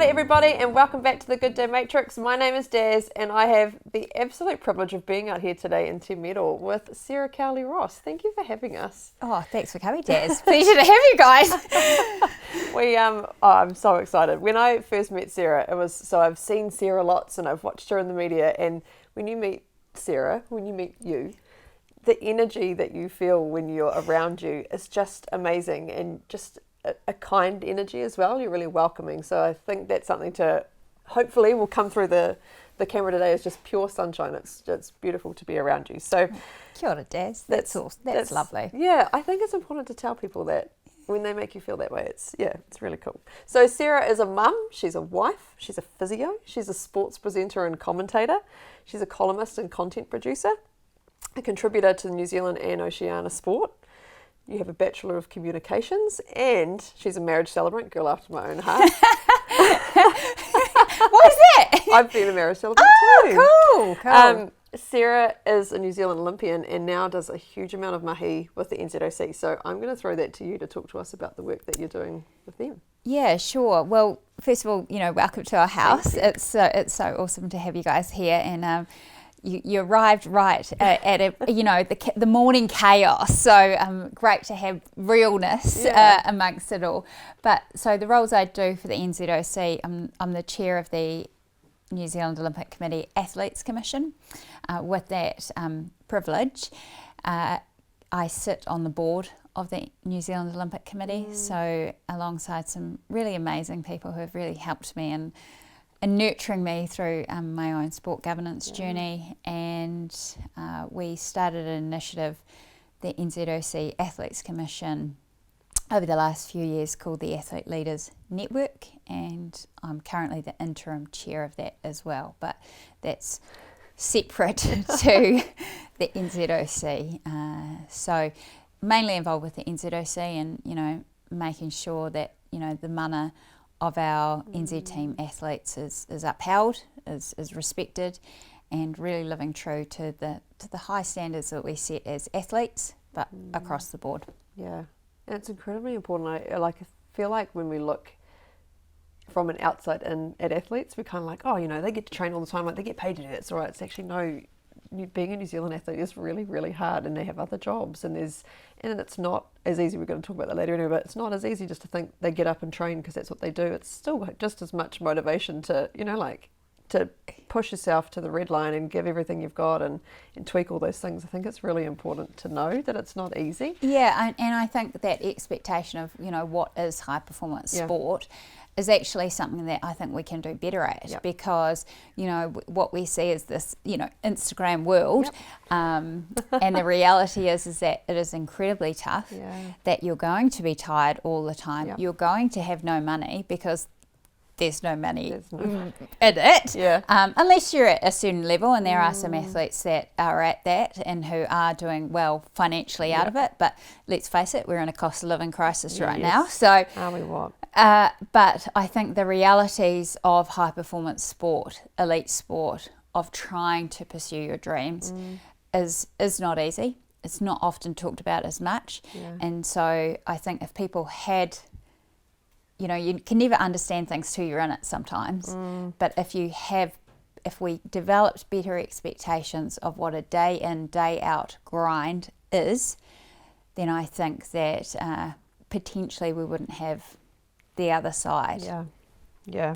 Morning everybody and welcome back to the Good Day Matrix. My name is Daz and I have the absolute privilege of being out here today in Te Mero with Sarah Cowley-Ross. Thank you for having us. Oh, thanks for coming, Daz. Pleasure to have you guys. I'm so excited. When I first met Sarah, I've seen Sarah lots and I've watched her in the media, and when you meet Sarah, when you meet you, the energy that you feel when you're around you is just amazing, and just a kind energy as well. You're really welcoming. So I think that's something to, hopefully will come through the camera today, is just pure sunshine. It's beautiful to be around you. So Kia ora, Daz. That's lovely. Yeah, I think it's important to tell people that when they make you feel that way. It's really cool. So Sarah is a mum, she's a wife, she's a physio, she's a sports presenter and commentator, she's a columnist and content producer, a contributor to the New Zealand and Oceania Sport. You have a Bachelor of Communications, and she's a marriage celebrant, girl after my own heart. What is that? I've been a marriage celebrant too. Cool. Sarah is a New Zealand Olympian and now does a huge amount of mahi with the NZOC. So I'm going to throw that to you to talk to us about the work that you're doing with them. Yeah, sure. Well, first of all, welcome to our house. It's so awesome to have you guys here, and you arrived right at the morning chaos. So great to have realness amongst it all. But so the roles I do for the NZOC, I'm the chair of the New Zealand Olympic Committee Athletes Commission. With that privilege, I sit on the board of the New Zealand Olympic Committee. So alongside some really amazing people who have really helped me and nurturing me through my own sport governance journey, and we started an initiative, the NZOC Athletes Commission, over the last few years called the Athlete Leaders Network, and I'm currently the interim chair of that as well, but that's separate to the NZOC. So mainly involved with the NZOC and, making sure that, the mana of our NZ team athletes is upheld, is respected, and really living true to the high standards that we set as athletes, but across the board. Yeah, and it's incredibly important. I feel like when we look from an outside in at athletes, we're kind of like, they get to train all the time, like they get paid to do that. It's all right. It's actually no. Being a New Zealand athlete is really, really hard, and they have other jobs, and it's not as easy. We're going to talk about that later anyway, but it's not as easy just to think they get up and train because that's what they do. It's still just as much motivation to, to push yourself to the red line and give everything you've got and tweak all those things. I think it's really important to know that it's not easy. Yeah, and I think that expectation of, what is high performance sport is actually something that I think we can do better at, because, what we see is this, Instagram world, and the reality is that it is incredibly tough, that you're going to be tired all the time. You're going to have no money because there's no money in it, unless you're at a certain level, and there are some athletes that are at that and who are doing well financially out of it, but let's face it, we're in a cost of living crisis right now, so are we what? But I think the realities of high performance sport, elite sport, of trying to pursue your dreams is not easy. It's not often talked about as much, and so I think if people had, you can never understand things till you're in it sometimes, but if we developed better expectations of what a day in, day out grind is, then I think that potentially we wouldn't have the other side. Yeah.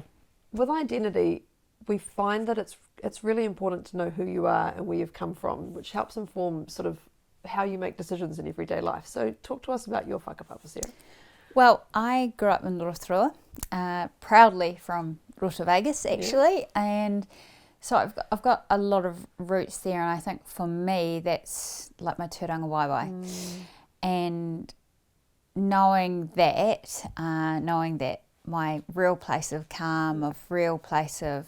With identity, we find that it's really important to know who you are and where you've come from, which helps inform sort of how you make decisions in everyday life. So talk to us about your whakapapa, Sarah. Well, I grew up in Rotorua, proudly from Rotovegas actually, and so I've got a lot of roots there, and I think for me that's like my tūranga waiwai. And knowing that my real place of calm, of real place of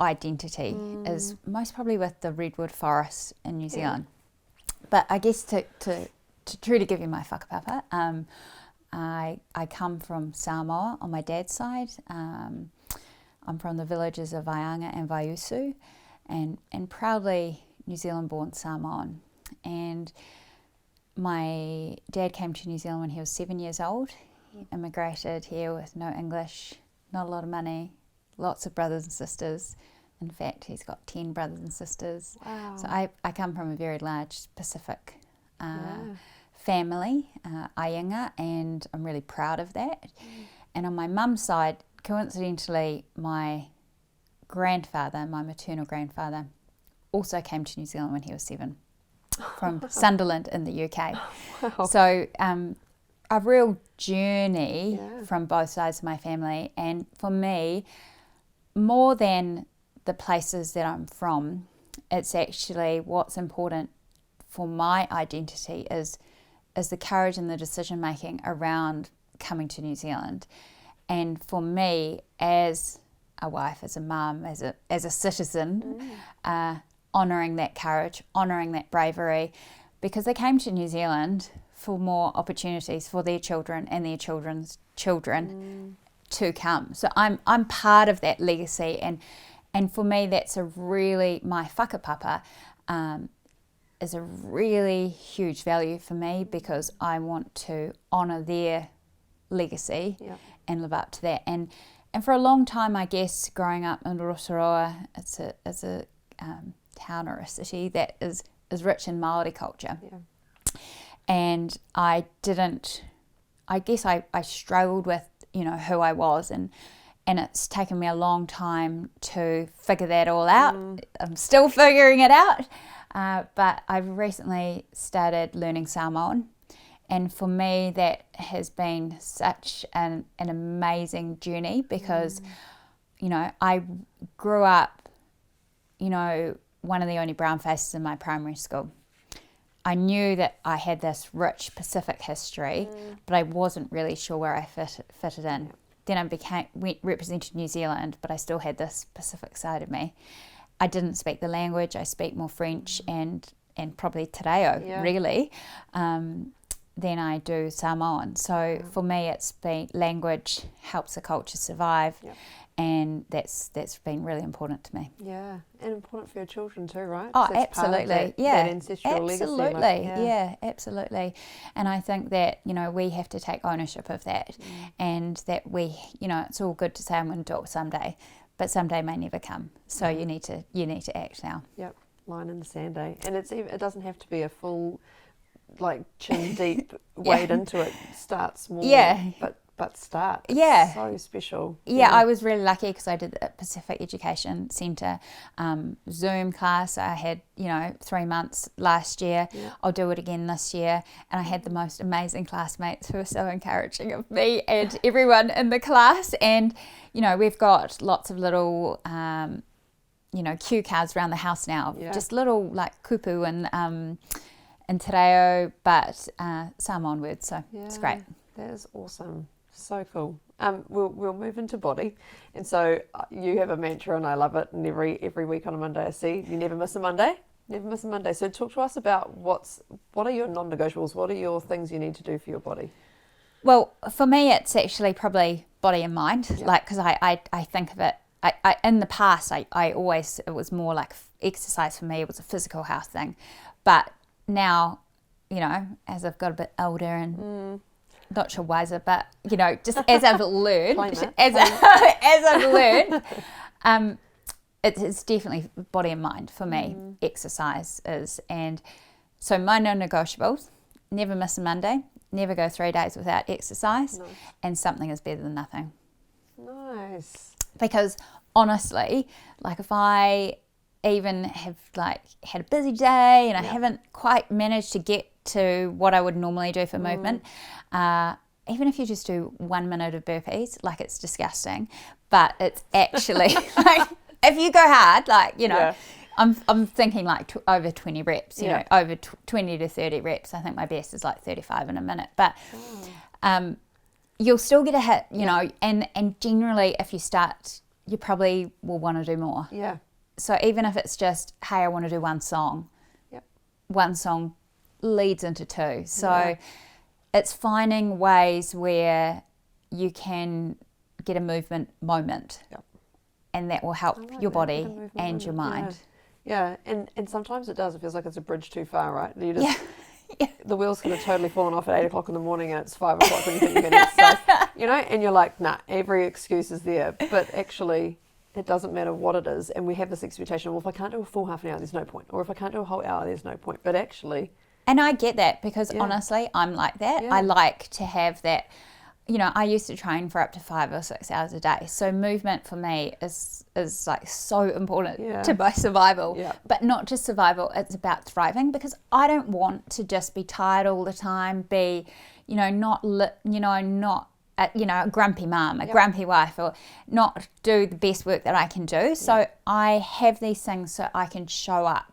identity is most probably with the redwood forests in New Zealand. But I guess to truly give you my whakapapa, I come from Samoa on my dad's side. I'm from the villages of Vaianga and Vaiusu, and proudly New Zealand born Samoan. And my dad came to New Zealand when he was 7 years old. He immigrated here with no English, not a lot of money, lots of brothers and sisters. In fact, he's got 10 brothers and sisters. Wow. So I come from a very large Pacific family, Ainga, and I'm really proud of that. And on my mum's side, coincidentally, my grandfather, my maternal grandfather, also came to New Zealand when he was 7 from Sunderland in the UK. Wow. So a real journey from both sides of my family. And for me, more than the places that I'm from, it's actually what's important for my identity is the courage and the decision making around coming to New Zealand. And for me, as a wife, as a mum, as a citizen, honouring that courage, honouring that bravery, because they came to New Zealand for more opportunities for their children and their children's children to come. So I'm part of that legacy, and for me that's a really, my whakapapa is a really huge value for me, because I want to honour their legacy and live up to that. And for a long time, I guess, growing up in Rotorua, it's a town or a city that is rich in Māori culture. And I struggled with, who I was, and it's taken me a long time to figure that all out. I'm still figuring it out, but I've recently started learning Samoan, and for me that has been such an amazing journey, because I grew up one of the only brown faces in my primary school. I knew that I had this rich Pacific history, but I wasn't really sure where I fitted in. Then I represented New Zealand, but I still had this Pacific side of me. I didn't speak the language. I speak more French and probably Te Reo, really, than I do Samoan. So for me, it's been language helps a culture survive. And that's been really important to me. Yeah, and important for your children too, right? Oh, absolutely. That ancestral legacy. Absolutely. And I think that, we have to take ownership of that, and that we, it's all good to say I'm going to do it someday, but someday may never come. So you need to act now. Yep, line in the sand, eh? And it doesn't have to be a full, chin deep wade into it. Start small. But start. It's so special. I was really lucky because I did the Pacific Education Centre Zoom class. I had, 3 months last year. I'll do it again this year. And I had the most amazing classmates who were so encouraging of me and everyone in the class. And, we've got lots of little, cue cards around the house now. Just little kupu and te reo, but Samoan words. So it's great. That is awesome. So cool. We'll move into body, and so you have a mantra, and I love it. And every week on a Monday, I see you never miss a Monday. Never miss a Monday. So talk to us about what are your non-negotiables? What are your things you need to do for your body? Well, for me, it's actually probably body and mind. Because I think of it. I in the past, I always, it was more like exercise for me. It was a physical health thing, but now, as I've got a bit older and not sure wiser, but just as I've learned, it's definitely body and mind for me. Exercise is, and so my non-negotiables: never miss a Monday, never go 3 days without exercise, and something is better than nothing. Nice. Because honestly, if I even have had a busy day and I haven't quite managed to get to what I would normally do for movement, even if you just do 1 minute of burpees, it's disgusting, but it's actually if you go hard, I'm thinking over 20 reps, over 20 to 30 reps. I think my best is 35 in a minute, but you'll still get a hit, and generally if you start, you probably will want to do more. So even if it's just, hey, I want to do one song, one song leads into 2. So it's finding ways where you can get a movement moment, and that will help your body and your mind. And sometimes it does. It feels like it's a bridge too far, right? You just, the wheels could have totally fallen off at 8 o'clock in the morning, and it's 5 o'clock when you think you're going to exercise. you know, and you're like, nah, every excuse is there. But actually, it doesn't matter what it is. And we have this expectation, well, if I can't do a full half an hour, there's no point. Or if I can't do a whole hour, there's no point. But actually... And I get that because honestly, I'm like that. Yeah. I like to have that, you know, I used to train for up to 5 or 6 hours a day. So movement for me is like so important to my survival. Yeah. But not just survival, it's about thriving, because I don't want to just be tired all the time, be, you know, not a grumpy mum, a grumpy wife, or not do the best work that I can do. So I have these things so I can show up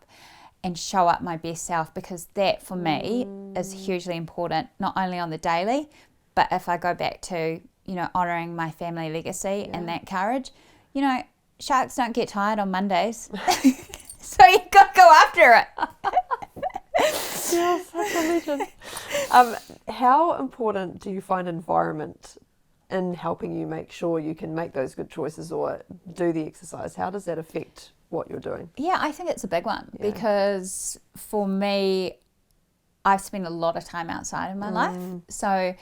my best self, because that for me is hugely important, not only on the daily, but if I go back to, you know, honouring my family legacy and that courage, you know, sharks don't get tired on Mondays. So you've got to go after it. Yes, that's a legend. How important do you find environment in helping you make sure you can make those good choices or do the exercise? How does that affect what you're doing? Yeah, I think it's a big one because for me, I've spent a lot of time outside in my life. So,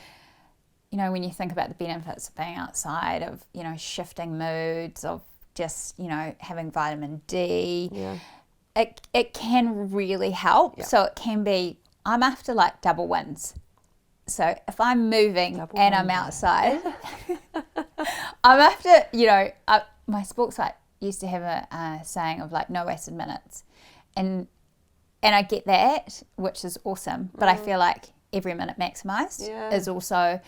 you know, when you think about the benefits of being outside, of, you know, shifting moods, of just, you know, having vitamin D, it can really help. Yeah. So it can be, I'm after like double wins. So if I'm moving and I'm outside, I'm after, you know, my sports site used to have a saying of like no wasted minutes, and I get that, which is awesome, but I feel like every minute maximised is also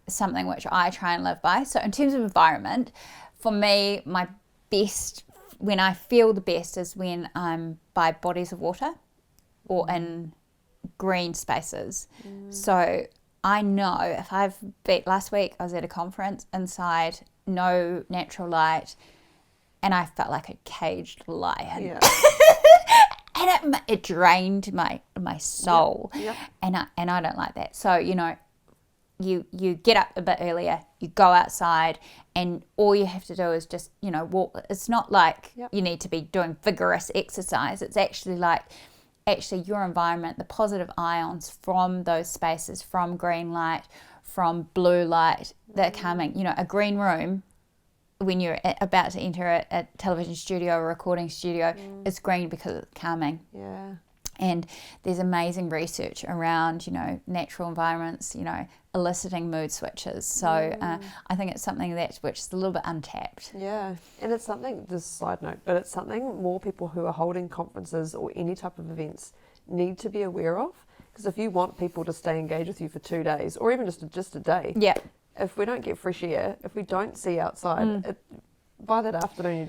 something which I try and live by. So in terms of environment, for me, my best, when I feel the best, is when I'm by bodies of water or in green spaces. So I know if last week I was at a conference inside, no natural light, and I felt like a caged lion. And it drained my soul. And I don't like that. So, you know, you get up a bit earlier, you go outside, and all you have to do is just, you know, walk. It's not like you need to be doing vigorous exercise. It's actually like your environment, the positive ions from those spaces, from green light, from blue light, they're coming. You know, a green room, when you're about to enter a television studio or recording studio, is green because it's calming. Yeah. And there's amazing research around, you know, natural environments, you know, eliciting mood switches. So I think it's something which is a little bit untapped. Yeah, and it's something, this is a side note, but it's something more people who are holding conferences or any type of events need to be aware of. Because if you want people to stay engaged with you for 2 days, or even just a day, if we don't get fresh air, if we don't see outside, by that afternoon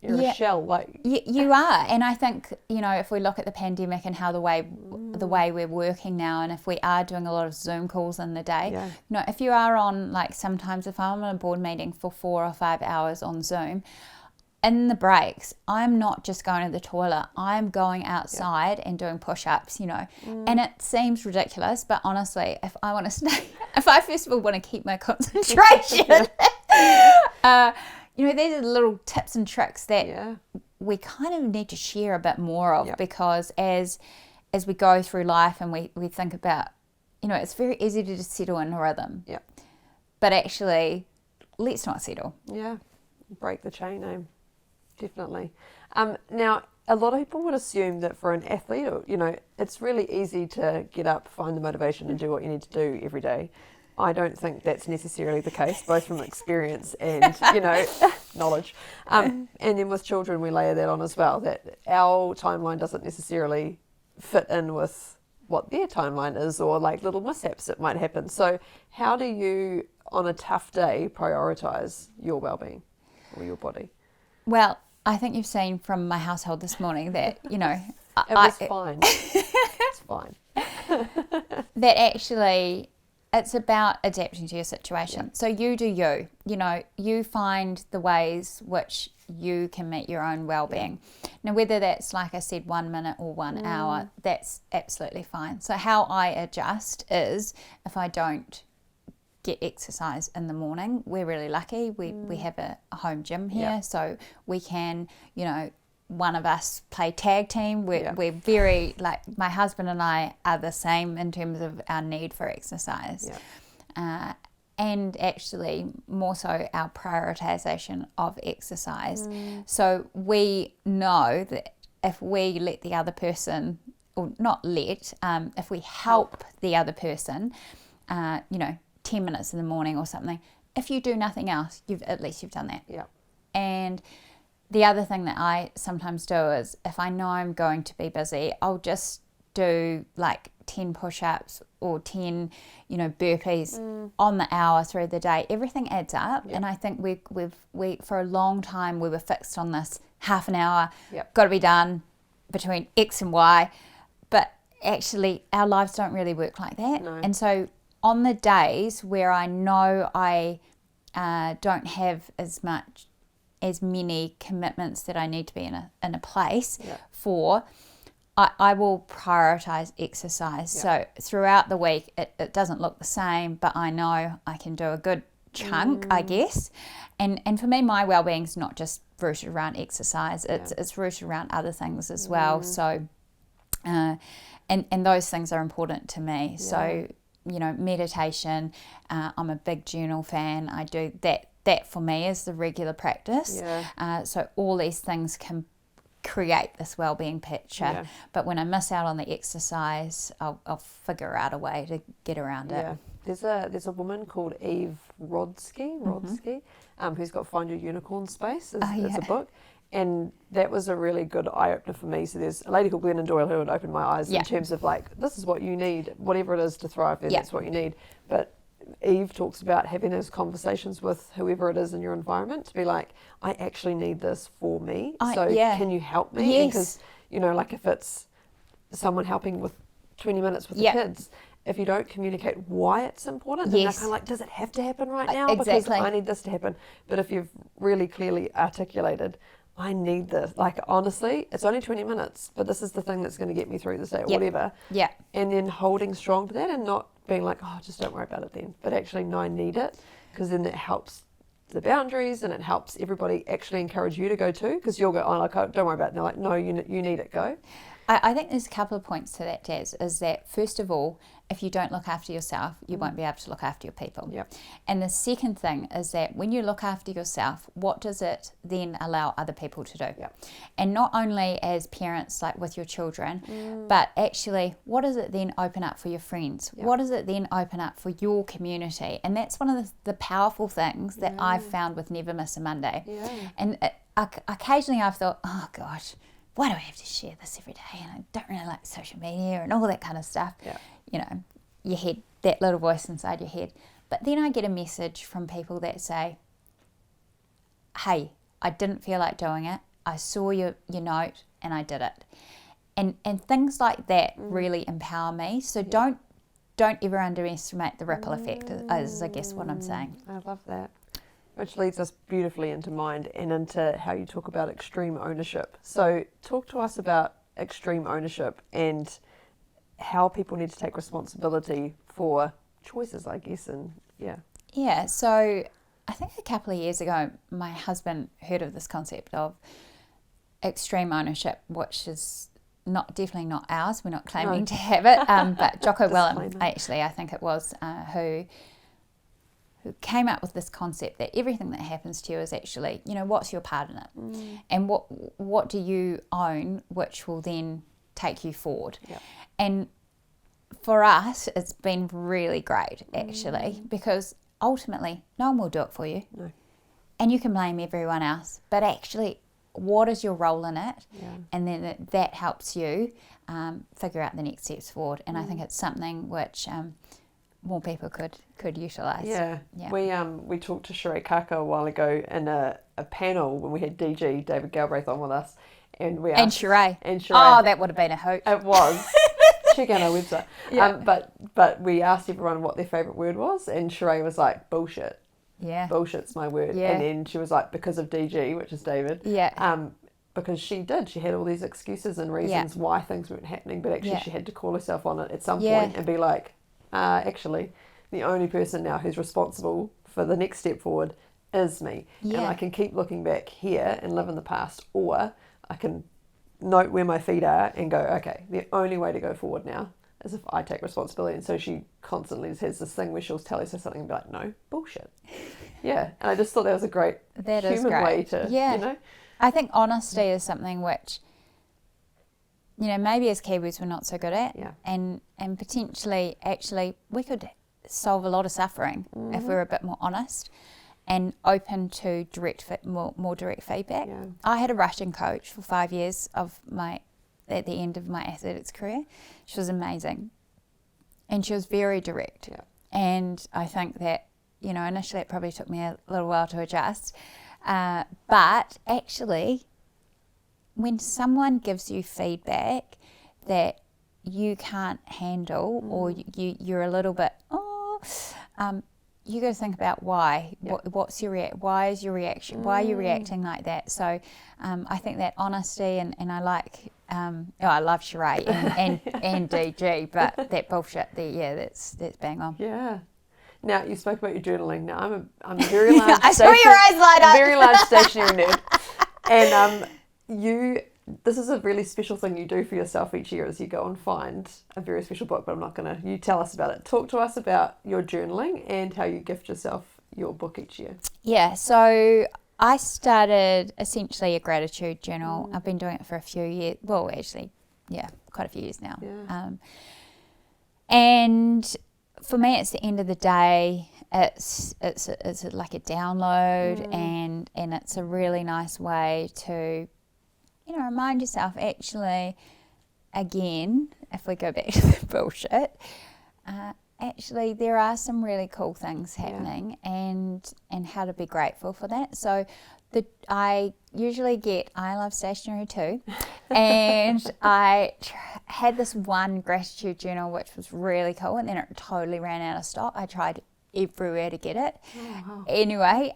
you're a shell. Like you are. And I think, you know, if we look at the pandemic and how the way we're working now, and if we are doing a lot of Zoom calls in the day, you know, if you are on, like, sometimes if I'm on a board meeting for 4 or 5 hours on Zoom, in the breaks, I'm not just going to the toilet, I'm going outside and doing push-ups, you know. And it seems ridiculous, but honestly, if I want to stay, if I first of all want to keep my concentration, you know, these are little tips and tricks that we kind of need to share a bit more of, because as we go through life and we think about, you know, it's very easy to just settle in a rhythm. But actually, let's not settle. Break the chain, definitely. Now, a lot of people would assume that for an athlete, you know, it's really easy to get up, find the motivation and do what you need to do every day. I don't think that's necessarily the case, both from experience and, you know, knowledge. And then with children, we layer that on as well, that our timeline doesn't necessarily fit in with what their timeline is, or like little mishaps that might happen. So how do you, on a tough day, prioritise your well-being or your body? Well, I think you've seen from my household this morning that, you know... it was fine. It's fine. That actually... it's about adapting to your situation. So you do you. You know, you find the ways which you can meet your own well-being. Now, whether that's, like I said, 1 minute or 1 hour, that's absolutely fine. So how I adjust is, if I don't get exercise in the morning, we're really lucky. We have a home gym here, so we can, you know, one of us play tag team. We're very, like, my husband and I are the same in terms of our need for exercise. and actually more so our prioritization of exercise. So we know that if we let the other person, or not let, if we help the other person, 10 minutes in the morning or something, if you do nothing else, at least you've done that. Yeah. And the other thing that I sometimes do is, if I know I'm going to be busy, I'll just do like 10 push-ups or 10, burpees on the hour through the day. Everything adds up. Yep. And I think we for a long time we were fixed on this half an hour, Yep. got to be done between X and Y. But actually our lives don't really work like that. No. And so on the days where I know I don't have as many commitments that I need to be in a place for, I will prioritize exercise. So throughout the week, it doesn't look the same, but I know I can do a good chunk, I guess. And for me, my well-being is not just rooted around exercise. It's rooted around other things as well. So, and those things are important to me. So, meditation, I'm a big journal fan. I do that. That for me is the regular practice. So all these things can create this well-being picture, but when I miss out on the exercise, I'll figure out a way to get around it. There's a woman called Eve Rodsky, who's got Find Your Unicorn Space. It's a book, and that was a really good eye-opener for me. So there's a lady called Glennon Doyle who would open my eyes in terms of like, this is what you need, whatever it is to thrive, then that's what you need. But Eve talks about having those conversations with whoever it is in your environment to be like, I actually need this for me. Can you help me? Yes. Because, like if it's someone helping with 20 minutes with the kids, if you don't communicate why it's important, then they're kind of like, does it have to happen right now? Exactly. Because I need this to happen. But if you've really clearly articulated, I need this. Like, honestly, it's only 20 minutes, but this is the thing that's going to get me through this day or whatever. Yeah. And then holding strong to that and not being like, oh, just don't worry about it then. But actually, no, I need it, because then it helps the boundaries and it helps everybody actually encourage you to go too, because you'll go, oh, like, oh, don't worry about it. And they're like, no, you need it, go. I think there's a couple of points to that, Daz, is that first of all, if you don't look after yourself, you won't be able to look after your people. Yep. And the second thing is that when you look after yourself, what does it then allow other people to do? Yep. And not only as parents, like with your children, but actually, what does it then open up for your friends? Yep. What does it then open up for your community? And that's one of the powerful things that I've found with Never Miss a Monday. Yeah. And occasionally I've thought, oh gosh, why do I have to share this every day? And I don't really like social media and all that kind of stuff. Yeah. Your head, that little voice inside your head. But then I get a message from people that say, hey, I didn't feel like doing it. I saw your note and I did it. And things like that really empower me. So don't ever underestimate the ripple effect, is I guess what I'm saying. I love that. Which leads us beautifully into mind and into how you talk about extreme ownership. So talk to us about extreme ownership and how people need to take responsibility for choices, I guess, and Yeah, so I think a couple of years ago, my husband heard of this concept of extreme ownership, which is definitely not ours. We're not claiming to have it, but Jocko Willem, actually, I think it was, who came up with this concept that everything that happens to you is actually, what's your part in it? And what do you own, which will then take you forward? Yep. And for us, it's been really great, actually, because ultimately, no one will do it for you. No. And you can blame everyone else, but actually, what is your role in it? Yeah. And then that helps you figure out the next steps forward. And I think it's something which more people could utilise. Yeah. We talked to Sheree Kaka a while ago in a panel when we had DG, David Galbraith, on with us. And we asked, Sheree. Oh, that would have been a hoot. It was. Check out our website. Yeah. But we asked everyone what their favourite word was, and Sheree was like, bullshit. Yeah. Bullshit's my word. Yeah. And then she was like, because of DG, which is David. Yeah. Because she had all these excuses and reasons why things weren't happening, but actually she had to call herself on it at some point and be like, actually, the only person now who's responsible for the next step forward is me. Yeah. And I can keep looking back here and live in the past, or I can note where my feet are and go, okay, the only way to go forward now as if I take responsibility. And so she constantly has this thing where she'll tell us something and be like, no, bullshit. Yeah. And I just thought that was a great human way to, you know. I think honesty is something which, you know, maybe as Kiwis we're not so good at. Yeah. And potentially, actually, we could solve a lot of suffering if we were a bit more honest and open to more direct feedback. Yeah. I had a Russian coach for 5 years at the end of my athletics career. She was amazing. And she was very direct. Yeah. And I think that, you know, initially it probably took me a little while to adjust. But actually, when someone gives you feedback that you can't handle or you're a little bit, you got to think about why. Yep. What's your why is your reaction? Why are you reacting like that? So I think that honesty and I like I love Sheree and DG, but that bullshit there, that's bang on. Yeah. Now you spoke about your journaling. Now I'm a very large. I saw your eyes light up. Very large stationary nerd, and this is a really special thing you do for yourself each year as you go and find a very special book, but I'm not going to, you tell us about it. Talk to us about your journaling and how you gift yourself your book each year. Yeah, so I started essentially a gratitude journal. I've been doing it for a few years, well actually, yeah, quite a few years now. Yeah. And for me, it's the end of the day. It's like a download and it's a really nice way to, you know, remind yourself actually, again, if we go back to the bullshit, actually there are some really cool things happening and how to be grateful for that. So I usually get I Love Stationery too, and I had this one gratitude journal which was really cool, and then it totally ran out of stock. I tried everywhere to get it. Oh, wow. Anyway,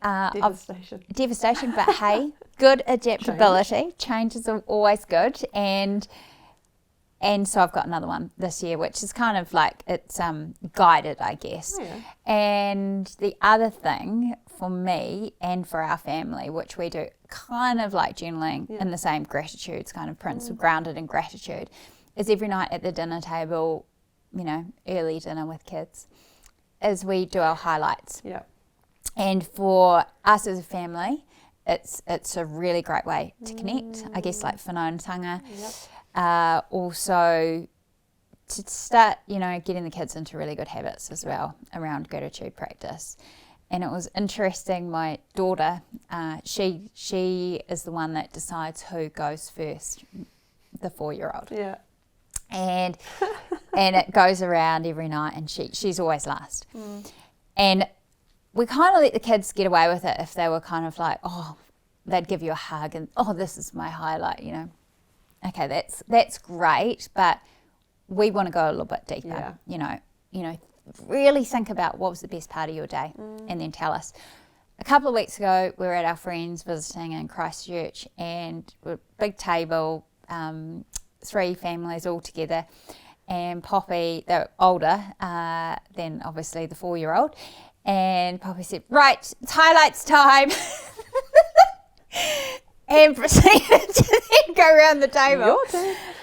devastation, but hey, good adaptability. Change is always good, and so I've got another one this year, which is kind of like it's guided, I guess. Oh, yeah. And the other thing for me and for our family, which we do kind of like journaling in the same gratitudes kind of principle, grounded in gratitude, is every night at the dinner table, you know, early dinner with kids, is we do our highlights. Yeah. And for us as a family, it's a really great way to connect, I guess, like whanaungatanga. Yep. Also to start, you know, getting the kids into really good habits as well around gratitude practice. And it was interesting, my daughter, she is the one that decides who goes first, the 4-year-old. Yeah. And it goes around every night, and she's always last. And we kind of let the kids get away with it if they were kind of like, oh, they'd give you a hug and, oh, this is my highlight, you know. Okay, that's great, but we want to go a little bit deeper. You know, really think about what was the best part of your day, and then tell us. A couple of weeks ago, we were at our friends visiting in Christchurch, and a big table, 3 families all together, and Poppy, they're older than obviously the 4-year-old, and Poppy said, right, it's highlights time. And proceeded to then go around the table.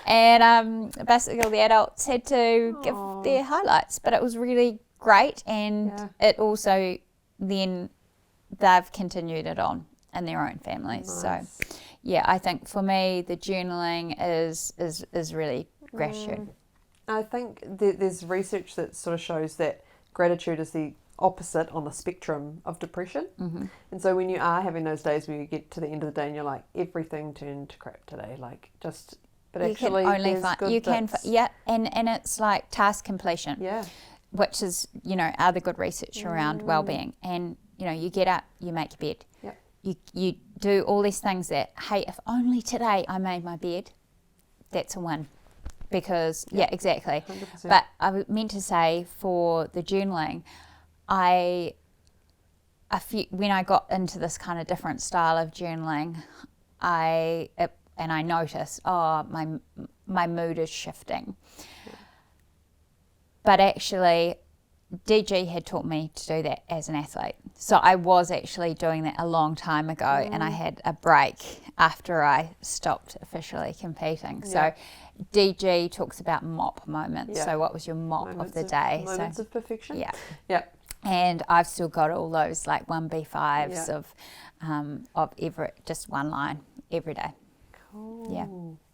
And basically all the adults had to give their highlights, but it was really great, and it also then they've continued it on in their own families. Nice. So yeah, I think for me the journaling is really gratitude. I think there's research that sort of shows that gratitude is the opposite on the spectrum of depression. And so when you are having those days where you get to the end of the day and you're like, everything turned to crap today, like just, but you actually can only there's find, good you bits. can and it's like task completion, which is, you know, other good research around wellbeing. And you know, you get up, you make your bed, you do all these things that, hey, if only today I made my bed, that's a win. Because exactly. 100%. But I meant to say, for the journaling, when I got into this kind of different style of journaling, I noticed, my mood is shifting. But actually, DG had taught me to do that as an athlete. So I was actually doing that a long time ago, and I had a break after I stopped officially competing. So DG talks about MOP moments. Yeah. So what was your MOP of the day? Moments of perfection. Yeah. Yeah. And I've still got all those like 1B5s of just one line every day. Cool. Yeah.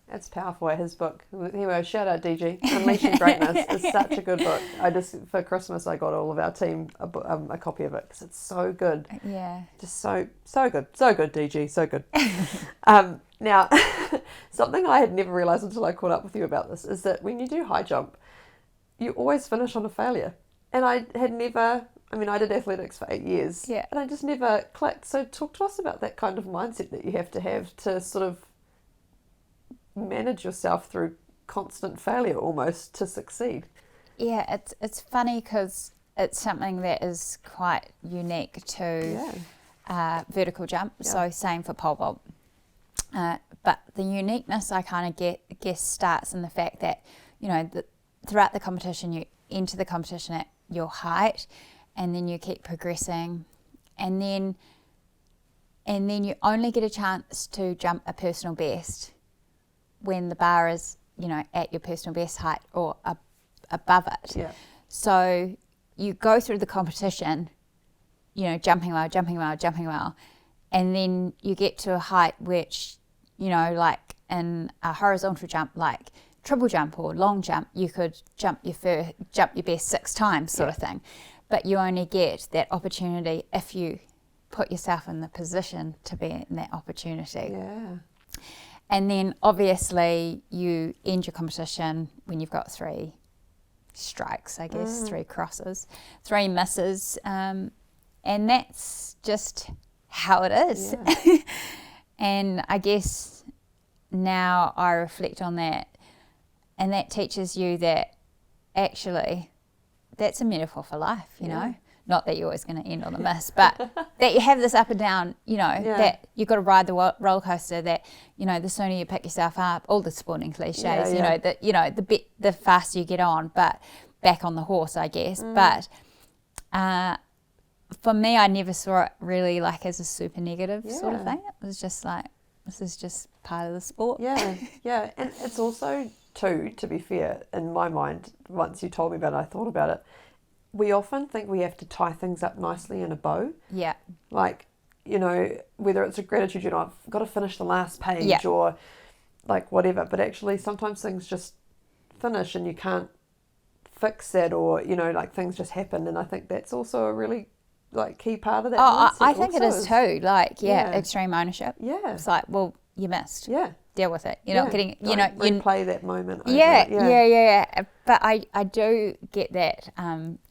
It's powerful. His book. Anyway, shout out DG. Unleashing Greatness is such a good book. For Christmas I got all of our team a copy of it because it's so good. Yeah. Just so good. So good, DG. So good. Now, something I had never realised until I caught up with you about this is that when you do high jump, you always finish on a failure. And I had never... I did athletics for 8 years. Yeah. And I just never clicked. So talk to us about that kind of mindset that you have to sort of manage yourself through constant failure almost to succeed. Yeah, it's funny because it's something that is quite unique to vertical jump. Yeah. So same for pole vault. But the uniqueness I kind of guess starts in the fact that, throughout the competition, you enter the competition at your height, and then you keep progressing, and then you only get a chance to jump a personal best when the bar is, at your personal best height or above it. Yeah. So you go through the competition, jumping well, and then you get to a height which, like in a horizontal jump, like triple jump or long jump, you could jump your best 6 times sort of thing. But you only get that opportunity if you put yourself in the position to be in that opportunity. Yeah. And then obviously you end your competition when you've got 3 strikes, I guess, 3 crosses, 3 misses. And that's just how it is. Yeah. And I guess now I reflect on that, and that teaches you that actually that's a metaphor for life, you know. Not that you're always going to end on a miss, but that you have this up and down, that you've got to ride the roller coaster, that, the sooner you pick yourself up, all the sporting cliches, the faster you get on, but back on the horse, I guess. But for me, I never saw it really like as a super negative sort of thing. It was just like, this is just part of the sport. Yeah. And it's also, too, to be fair, in my mind, once you told me about it, I thought about it, we often think we have to tie things up nicely in a bow. Yeah. Like, whether it's a gratitude, I've got to finish the last page or like whatever. But actually sometimes things just finish and you can't fix it, or, like things just happen. And I think that's also a really key part of that. I think it is too. Extreme ownership. Yeah. It's like, well, you missed. Yeah. Deal with it. You're not getting, replay that moment. Yeah. But I do get that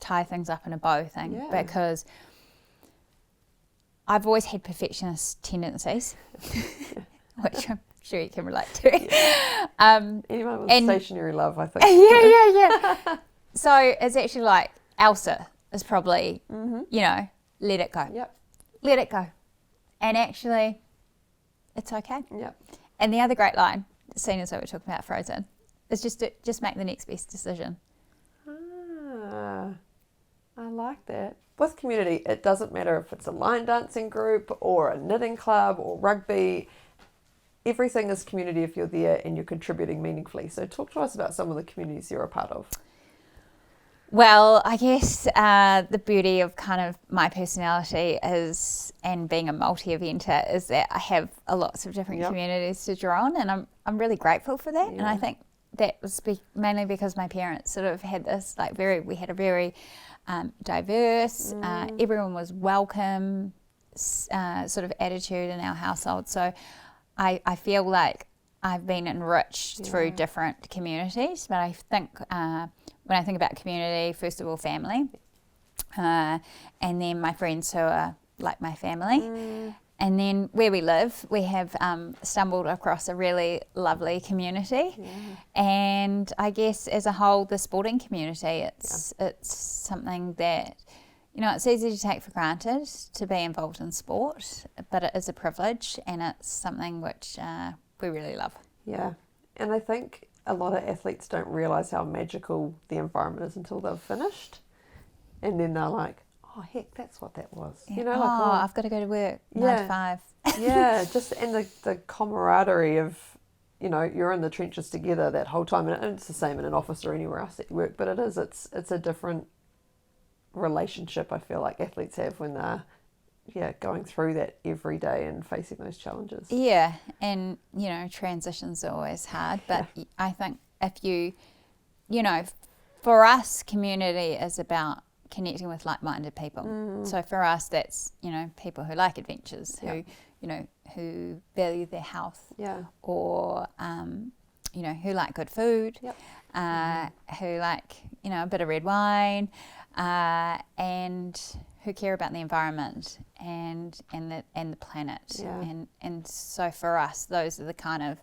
tie things up in a bow thing because I've always had perfectionist tendencies, which I'm sure you can relate to. Anyone with stationary love, I think. Yeah. So it's actually like Elsa is probably, let it go. Yep. Let it go. And actually, it's okay. Yep. And the other great line, seeing as though we're talking about Frozen, is just make the next best decision. I like that. With community, it doesn't matter if it's a line dancing group or a knitting club or rugby. Everything is community if you're there and you're contributing meaningfully. So talk to us about some of the communities you're a part of. Well, I guess the beauty of kind of my personality is, and being a multi-eventer, is that I have lots of different communities to draw on, and I'm really grateful for that. Yeah. And I think that was mainly because my parents sort of had this we had a very diverse, everyone was welcome sort of attitude in our household. So I feel like I've been enriched through different communities, but I think when I think about community, first of all, family, and then my friends who are like my family. And then where we live, we have stumbled across a really lovely community. Yeah. And I guess as a whole, the sporting community, it's something that, it's easy to take for granted to be involved in sport, but it is a privilege, and it's something which we really love. Yeah. And I think a lot of athletes don't realise how magical the environment is until they've finished. and then they're like, oh heck, that's what that was. Yeah. You know, like, I've got to go to work 9 to 5. Yeah, just and the camaraderie of, you know, you're in the trenches together that whole time, and it's the same in an office or anywhere else that you work, but it's a different relationship I feel like athletes have when they're going through that every day and facing those challenges. Yeah, and you know, transitions are always hard, but I think if you know, for us, community is about connecting with like-minded people. So for us, that's, you know, people who like adventures, who, you know, who value their health, or you know, who like good food, who like, you know, a bit of red wine, and who care about the environment and the planet. And so for us, those are the kind of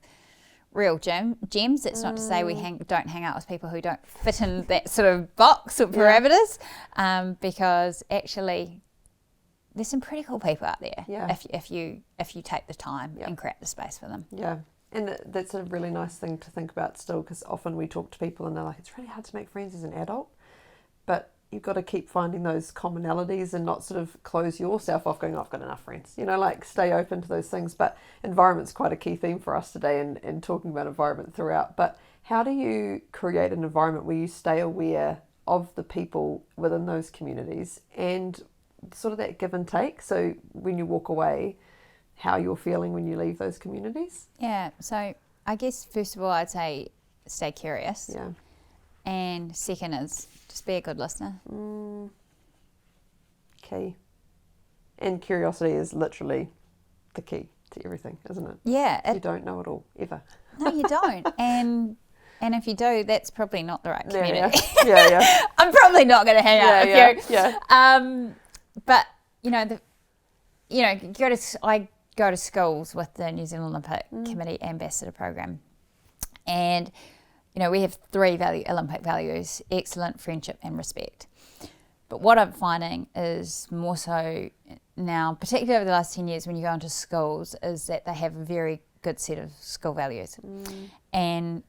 real gems. It's not to say we don't hang out with people who don't fit in that sort of box or parameters, because actually there's some pretty cool people out there if you take the time and create the space for them. Yeah. And that's a really nice thing to think about still, because often we talk to people and they're like, it's really hard to make friends as an adult, but you've got to keep finding those commonalities and not sort of close yourself off going, I've got enough friends, you know, like stay open to those things. But environment's quite a key theme for us today, and talking about environment throughout. But how do you create an environment where you stay aware of the people within those communities and sort of that give and take? So when you walk away, how you're feeling when you leave those communities? Yeah, so I guess first of all I'd say stay curious. Yeah. And second is just be a good listener. Key. And curiosity is literally the key to everything, isn't it? Yeah. You don't know it all, ever. No, you don't. And if you do, that's probably not the right community. Yeah. I'm probably not going to hang out with you. Yeah. But I go to schools with the New Zealand Olympic Committee Ambassador Program, and you know, we have 3 Olympic values: excellent, friendship, and respect. But what I'm finding is more so now, particularly over the last 10 years, when you go into schools, is that they have a very good set of school values. And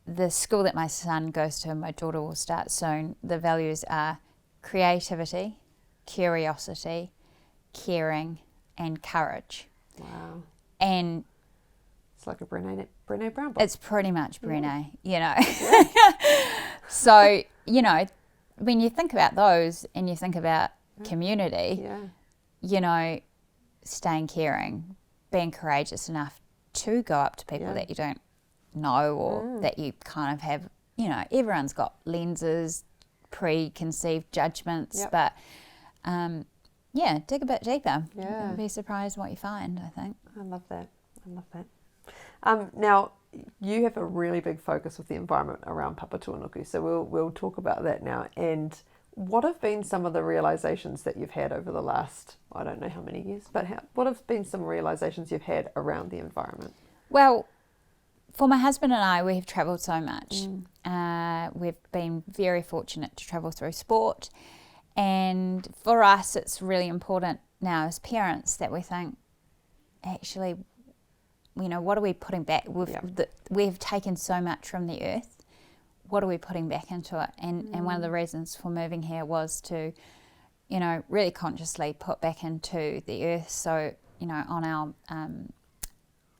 the school that my son goes to, and my daughter will start soon, the values are creativity, curiosity, caring, and courage. Wow. And it's like a Brené Brown book. It's pretty much Brené, you know. So, you know, when you think about those and you think about community, you know, staying caring, being courageous enough to go up to people that you don't know, or that you kind of have, you know, everyone's got lenses, preconceived judgments, but dig a bit deeper. You'll be surprised what you find, I think. I love that. Now, you have a really big focus with the environment around Papatūānuku, so we'll talk about that now. And what have been some of the realizations that you've had over the last, I don't know how many years, but what have been some realizations you've had around the environment? Well, for my husband and I, we have travelled so much. We've been very fortunate to travel through sport, and for us it's really important now as parents that we think, actually, you know, what are we putting back? We've taken so much from the earth. What are we putting back into it? And one of the reasons for moving here was to, you know, really consciously put back into the earth. So, you know,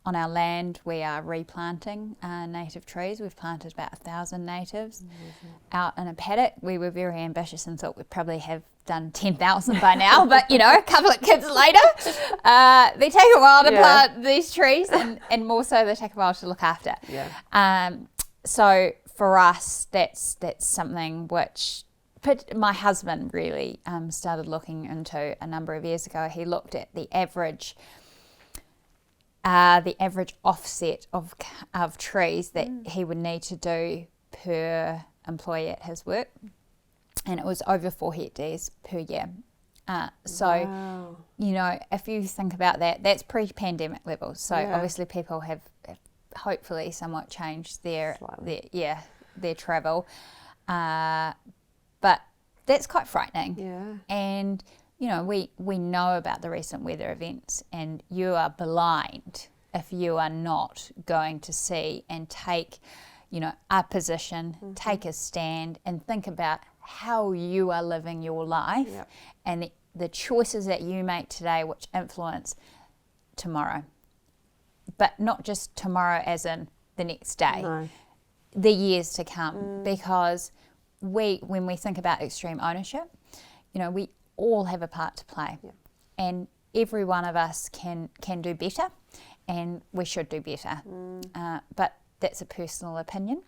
on our land, we are replanting native trees. We've planted about 1,000 natives out in a paddock. We were very ambitious and thought we'd probably have done 10,000 by now, but you know, a couple of kids later, they take a while to plant these trees, and more so they take a while to look after. So for us, that's something which my husband really started looking into a number of years ago. He looked at the average offset of trees that he would need to do per employee at his work, and it was over 4 hectares per year. So, you know, if you think about that, that's pre-pandemic levels. So obviously people have hopefully somewhat changed their travel, but that's quite frightening. And you know, we know about the recent weather events, and you are blind if you are not going to see and take, a position, take a stand, and think about how you are living your life and the choices that you make today which influence tomorrow. But not just tomorrow as in the next day, the years to come. Because when we think about extreme ownership, we all have a part to play. And every one of us can do better, and we should do better. But that's a personal opinion.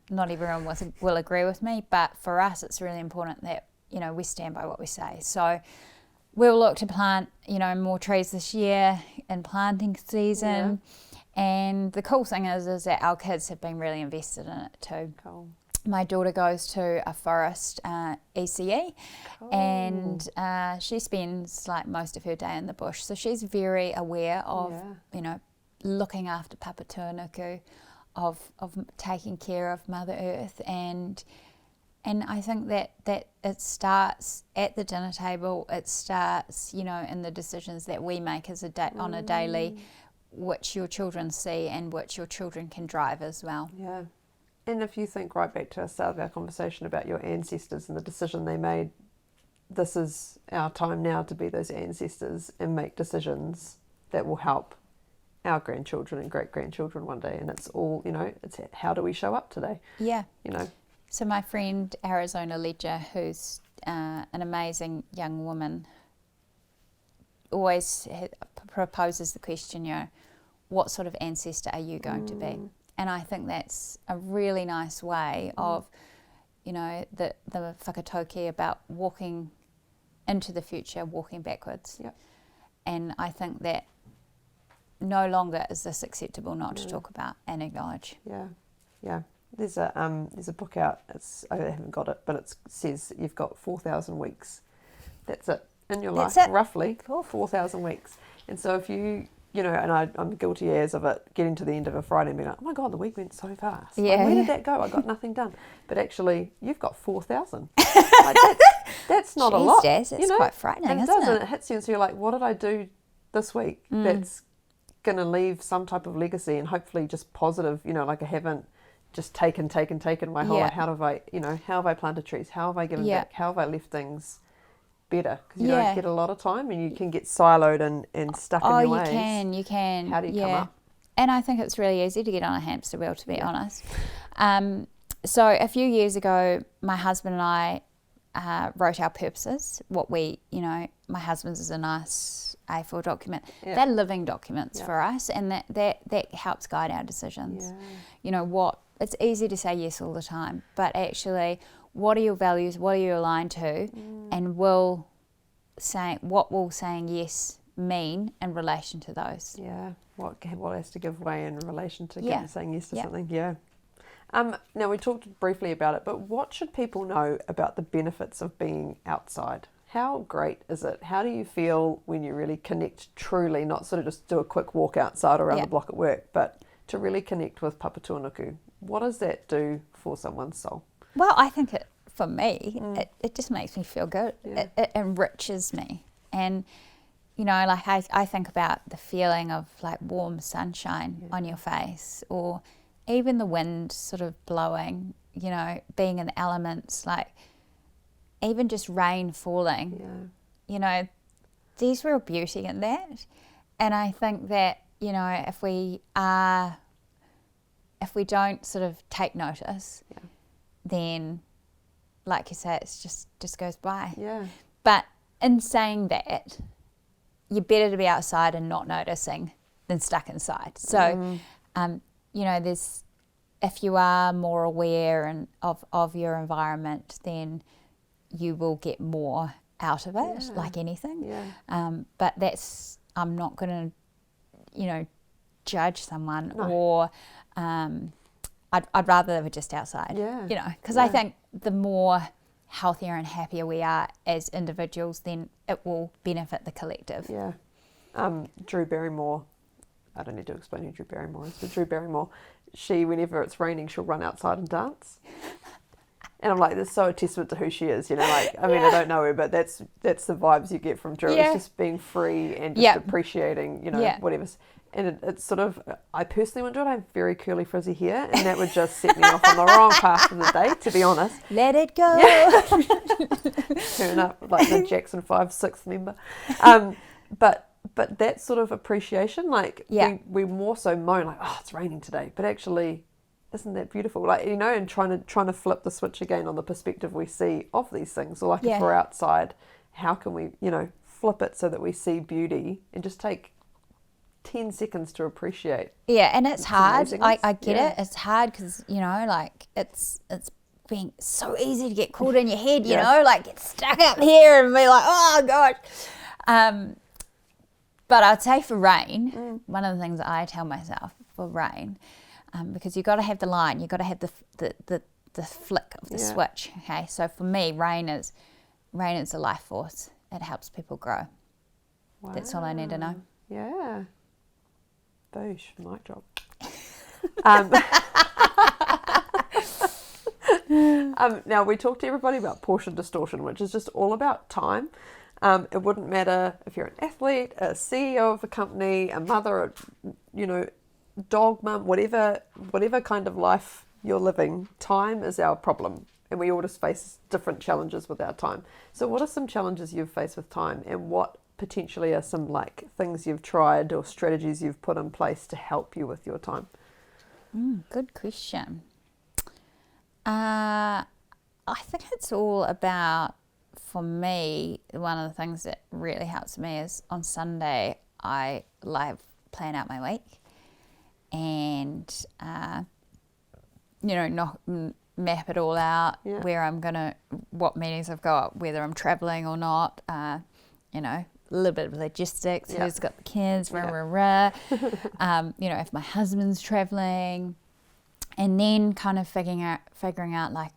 Not everyone will agree with me, but for us it's really important that we stand by what we say. So we'll look to plant more trees this year in planting season. And the cool thing is that our kids have been really invested in it too. Cool. My daughter goes to a forest ECE, and she spends like most of her day in the bush. So she's very aware of, looking after Papatūānuku, of taking care of Mother Earth, and I think that it starts at the dinner table. It starts, in the decisions that we make on a daily, which your children see and which your children can drive as well. Yeah. And if you think right back to the start of our conversation about your ancestors and the decision they made, this is our time now to be those ancestors and make decisions that will help our grandchildren and great-grandchildren one day. And it's all, it's how do we show up today? Yeah. So my friend Arizona Ledger, who's an amazing young woman, always proposes the question, what sort of ancestor are you going to be? And I think that's a really nice way of, the whakatauki about walking into the future, walking backwards. Yep. And I think that no longer is this acceptable not to talk about and acknowledge. Yeah. There's a book out. I haven't got it, but it says you've got 4,000 weeks. That's it in your life, roughly 4,000 weeks. And so if you and I'm guilty as of it, getting to the end of a Friday and being like, oh my God, the week went so fast. Yeah. Like, where did that go? I got nothing done. But actually, you've got 4,000. That's not a lot. Jazz, it's quite frightening, isn't it? And it hits you, and so you're like, what did I do this week that's going to leave some type of legacy and hopefully just positive, like I haven't just taken my whole life. How have I planted trees? How have I given back? How have I left things better? Because you don't get a lot of time, and you can get siloed and stuck in your ways. You can. How do you come up? And I think it's really easy to get on a hamster wheel, to be honest. So a few years ago, my husband and I wrote our purposes. My husband's is a nice A4 document. They're living documents for us, and that helps guide our decisions. It's easy to say yes all the time, but actually, what are your values? What are you aligned to? And what will saying yes mean in relation to those? Yeah. What has to give way in relation to saying yes to something? Yeah. Now, we talked briefly about it, but what should people know about the benefits of being outside? How great is it? How do you feel when you really connect truly, not sort of just do a quick walk outside around the block at work, but to really connect with Papatūānuku? What does that do for someone's soul? Well, I think for me, it just makes me feel good. Yeah. It enriches me. And, I think about the feeling of like warm sunshine on your face, or even the wind sort of blowing, being in the elements, like even just rain falling. There's real beauty in that. And I think that, if we don't sort of take notice, then, like you say, it just goes by. Yeah. But in saying that, you're better to be outside and not noticing than stuck inside. So, there's, if you are more aware of your environment, then you will get more out of it, like anything. Yeah. But I'm not going to, judge someone or I'd rather they were just outside. Yeah. Because I think the more healthier and happier we are as individuals, then it will benefit the collective. Yeah. Drew Barrymore, I don't need to explain who Drew Barrymore is, but Drew Barrymore, she, whenever it's raining, she'll run outside and dance. And I'm like, that's so a testament to who she is, I don't know her, but that's the vibes you get from Drew. It's just being free and just appreciating, whatever. And it's sort of, I personally wouldn't do it. I have very curly frizzy hair, and that would just set me off on the wrong path in the day, to be honest. Let it go. Turn up like the Jackson 5 6th member. But that sort of appreciation, like we more so moan like, oh, it's raining today, but actually, isn't that beautiful? Like, you know, and trying to flip the switch again on the perspective we see of these things. Or like if we're outside, how can we, you know, flip it so that we see beauty and just take 10 seconds to appreciate. Yeah, and it's hard. I get it. It's hard because, you know, like it's being so easy to get caught in your head, you know, like get stuck up here and be like, oh gosh. But I'd say for rain, one of the things that I tell myself for rain, because you've got to have the line, you've got to have the flick of the switch. Okay, so for me, rain is a life force. It helps people grow. Wow. That's all I need to know. Yeah. Boosh, mic drop. Now, we talked to everybody about portion distortion, which is just all about time. It wouldn't matter if you're an athlete, a CEO of a company, a mother, you know, dog mum, whatever kind of life you're living, time is our problem. And we all just face different challenges with our time. So what are some challenges you've faced with time, and what potentially are some like things you've tried or strategies you've put in place to help you with your time? Good question. I think it's all about, for me, one of the things that really helps me is on Sunday I plan out my week and you know, map it all out, where I'm gonna, what meetings I've got, whether I'm traveling or not, you know, a little bit of logistics, who's got the kids, you know, if my husband's traveling, and then kind of figuring out like,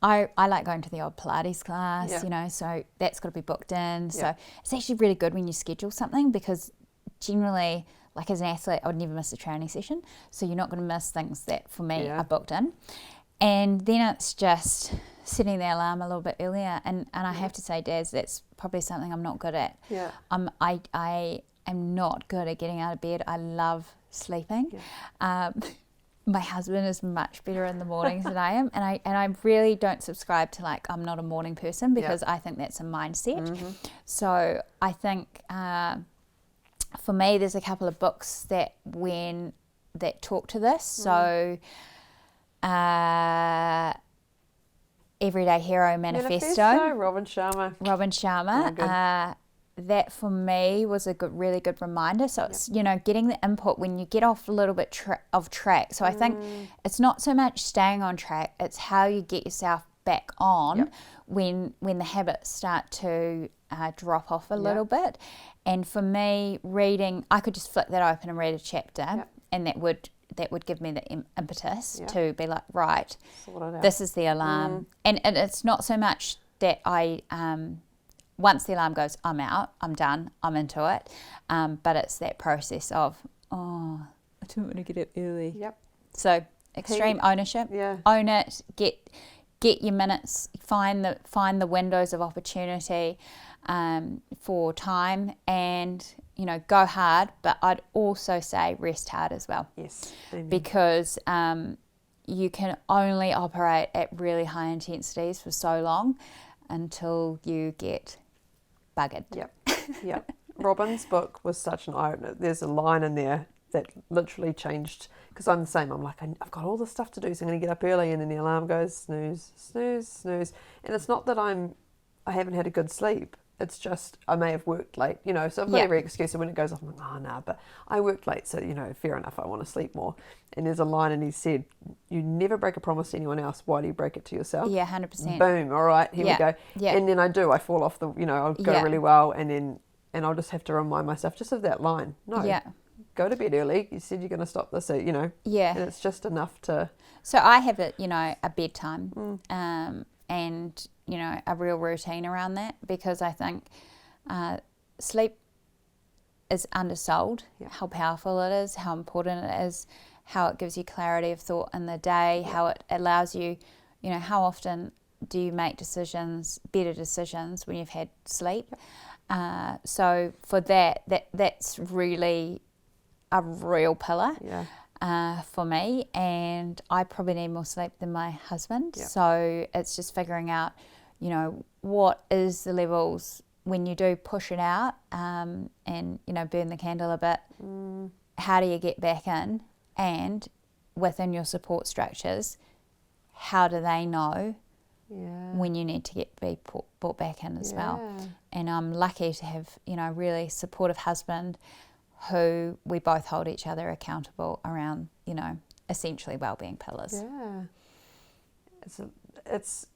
I like going to the odd Pilates class, you know, so that's got to be booked in. So it's actually really good when you schedule something, because generally, like as an athlete, I would never miss a training session. So you're not going to miss things that for me are booked in. And then it's just setting the alarm a little bit earlier. And I have to say, Daz, that's probably something I'm not good at. Yeah. I am not good at getting out of bed. I love sleeping. Yeah. My husband is much better in the mornings than I am, and I really don't subscribe to like I'm not a morning person, because I think that's a mindset. So I think for me, there's a couple of books that talk to this. So Everyday Hero Manifesto. Robin Sharma. That for me was a really good reminder. So it's, you know, getting the input when you get off a little bit of track. So I think it's not so much staying on track, it's how you get yourself back on when the habits start to drop off a little bit. And for me, reading, I could just flip that open and read a chapter, and that would give me the impetus to be like, right, this is the alarm. And it's not so much that I... once the alarm goes, I'm out, I'm done, I'm into it. But it's that process of, I don't want to get up early. Yep. So extreme ownership. Yeah. Own it. Get your minutes. Find the windows of opportunity for time, and you know, go hard. But I'd also say rest hard as well. Yes. Amen. Because you can only operate at really high intensities for so long until you get buggered. Yep. Robin's book was such an eye-opener. There's a line in there that literally changed, because I'm the same. I'm like, I've got all this stuff to do, so I'm going to get up early, and then the alarm goes, snooze, snooze, snooze. And it's not that I haven't had a good sleep. It's just I may have worked late, you know, so I've got every excuse. And when it goes off, I'm like, oh, no, but I worked late, so, you know, fair enough, I want to sleep more. And there's a line, and he said, you never break a promise to anyone else. Why do you break it to yourself? Yeah, 100%. Boom, all right, here we go. Yeah. And then I fall off the, you know, I'll go really well, and I'll just have to remind myself just of that line. No, go to bed early. You said you're going to stop this, you know. Yeah. And it's just enough to... So I have a bedtime, and, you know, a real routine around that, because I think sleep is undersold, how powerful it is, how important it is, how it gives you clarity of thought in the day, how it allows you, you know, how often do you make better decisions when you've had sleep. So for that's really a real pillar. Yeah. For me, and I probably need more sleep than my husband. Yeah. So it's just figuring out, you know, what is the levels when you do push it out, and, you know, burn the candle a bit. How do you get back in? And within your support structures, how do they know when you need to be brought back in as well? And I'm lucky to have, you know, a really supportive husband who we both hold each other accountable around, you know, essentially wellbeing pillars. Yeah. It's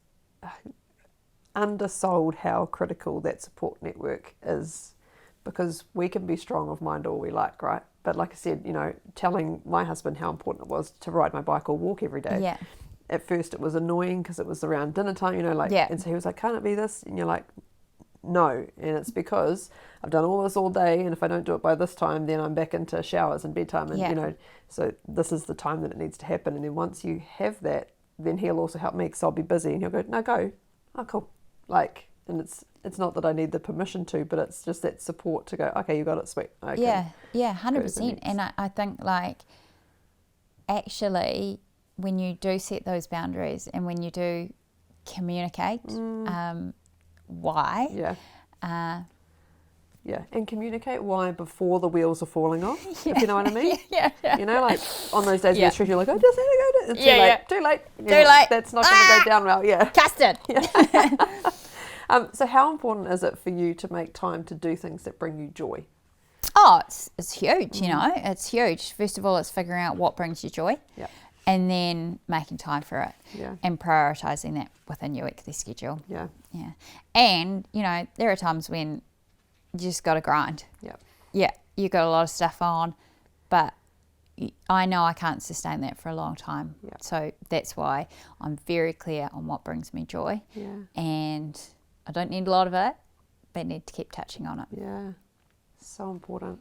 undersold how critical that support network is, because we can be strong of mind all we like, right? But like I said, you know, telling my husband how important it was to ride my bike or walk every day. Yeah. At first it was annoying because it was around dinner time, you know, like, and so he was like, can't it be this? And you're like, no. And it's because I've done all this all day, and if I don't do it by this time, then I'm back into showers and bedtime, and you know, so this is the time that it needs to happen. And then once you have that, then he'll also help me because I'll be busy, and he'll go, no, go. Oh, cool. Like, and it's not that I need the permission to, but it's just that support to go, okay, you got it, sweet. Okay. Yeah, 100%. And I think, like, actually, when you do set those boundaries and when you do communicate why. Yeah, and communicate why before the wheels are falling off, if you know what I mean. You know, like on those days where you're like, I just had to go. Too late. Too late. That's not going to go down well. Custard. So how important is it for you to make time to do things that bring you joy? Oh, it's huge, you know. It's huge. First of all, it's figuring out what brings you joy. And then making time for it. And prioritising that within your weekly schedule. And, you know, there are times when you just got to grind. You got a lot of stuff on, but I know I can't sustain that for a long time. So that's why I'm very clear on what brings me joy. And I don't need a lot of it, but I need to keep touching on it. So important.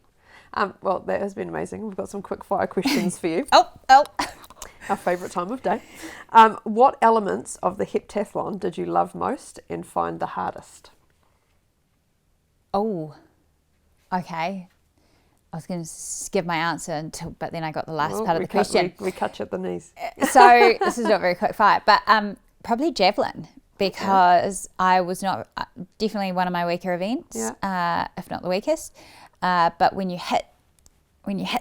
Well, that has been amazing. We've got some quick fire questions for you. Our favourite time of day. What elements of the heptathlon did you love most and find the hardest? Oh, okay. I was going to give my answer, but then I got the last part of the question. We cut you at the knees. So this is not very quick fire, but probably javelin, because I was not definitely one of my weaker events, if not the weakest. But when you hit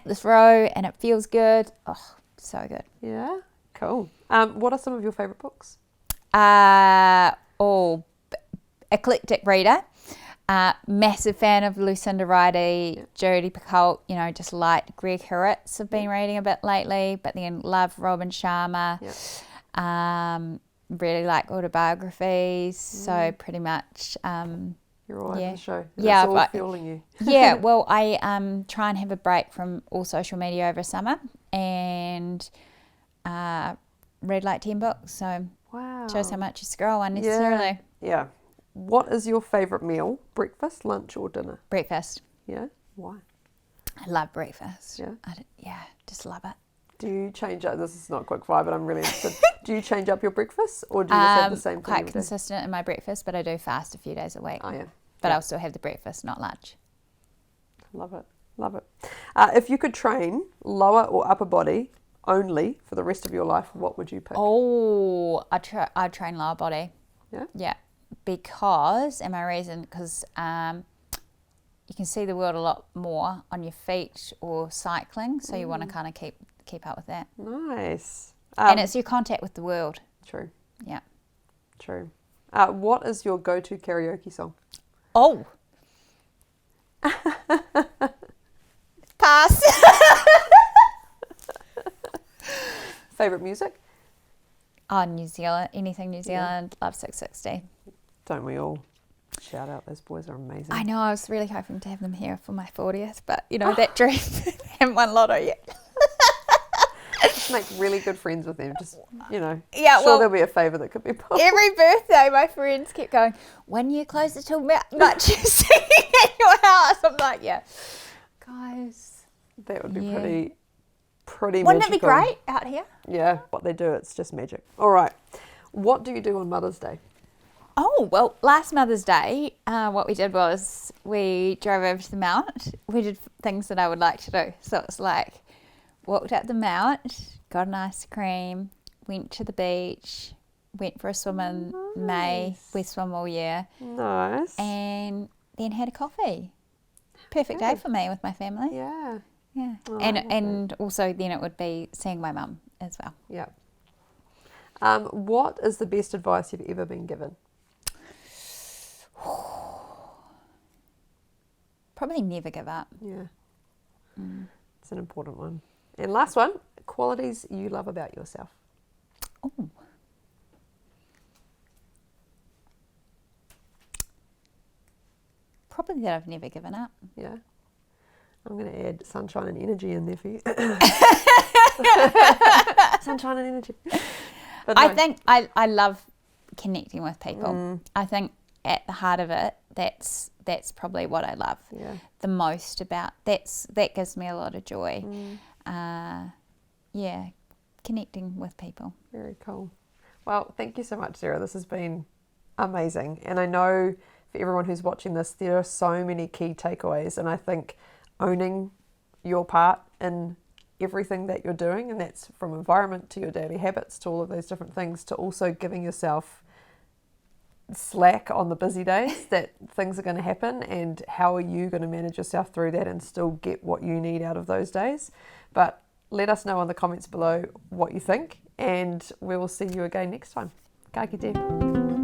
this row and it feels good, oh, so good. Yeah, cool. What are some of your favourite books? Eclectic reader. Massive fan of Lucinda Riley, Jodie Picoult, you know, just light. Greg Hurwitz have been reading a bit lately, but then love Robin Sharma. Really like autobiographies, so pretty much... You're all over the show. That's all fueling you. Well, I try and have a break from all social media over summer, and read like 10 books, so shows how much you scroll unnecessarily. What is your favourite meal? Breakfast, lunch or dinner? Breakfast. Yeah? Why? I love breakfast. Yeah? Just love it. Do you change up? This is not quick fire, but I'm really interested. Do you change up your breakfast, or do you just have the same thing? Quite consistent in my breakfast, but I do fast a few days a week. But I'll still have the breakfast, not lunch. Love it. If you could train lower or upper body only for the rest of your life, what would you pick? Oh, I'd train lower body. Yeah? Because you can see the world a lot more on your feet or cycling, so you want to kind of keep up with that. Nice. And it's your contact with the world. True. Yeah. True. What is your go-to karaoke song? Oh. Pass. Favourite music? Oh, New Zealand. Anything New Zealand. Love 660. Don't we all? Shout out, those boys are amazing. I know, I was really hoping to have them here for my 40th, but, you know, that dream, haven't won lotto yet. Just make really good friends with them. Just, you know, there'll be a favour that could be pulled. Every birthday, my friends kept going, 1 year closer to much singing at your house. I'm like, guys. That would be pretty Wouldn't magical. it be great out here? Yeah, what they do, it's just magic. All right. What do you do on Mother's Day? Oh, well, last Mother's Day, what we did was we drove over to the Mount. We did things that I would like to do. So it's like walked up the Mount, got an ice cream, went to the beach, went for a swim in May. We swim all year. Nice. And then had a coffee. Perfect day for me with my family. Yeah. Yeah. Oh, and also then it would be seeing my mum as well. Yeah. What is the best advice you've ever been given? Probably never give up. Yeah. It's an important one. And last one, qualities you love about yourself. Oh. Probably that I've never given up. Yeah. I'm going to add sunshine and energy in there for you. Sunshine and energy. But no. I think I love connecting with people. I think at the heart of it, that's probably what I love the most about. That gives me a lot of joy. Connecting with people. Very cool. Well, thank you so much, Sarah. This has been amazing. And I know for everyone who's watching this, there are so many key takeaways. And I think owning your part in everything that you're doing, and that's from environment to your daily habits to all of those different things, to also giving yourself slack on the busy days that things are going to happen, and how are you going to manage yourself through that and still get what you need out of those days. But let us know in the comments below what you think, and we will see you again next time. Ka kite.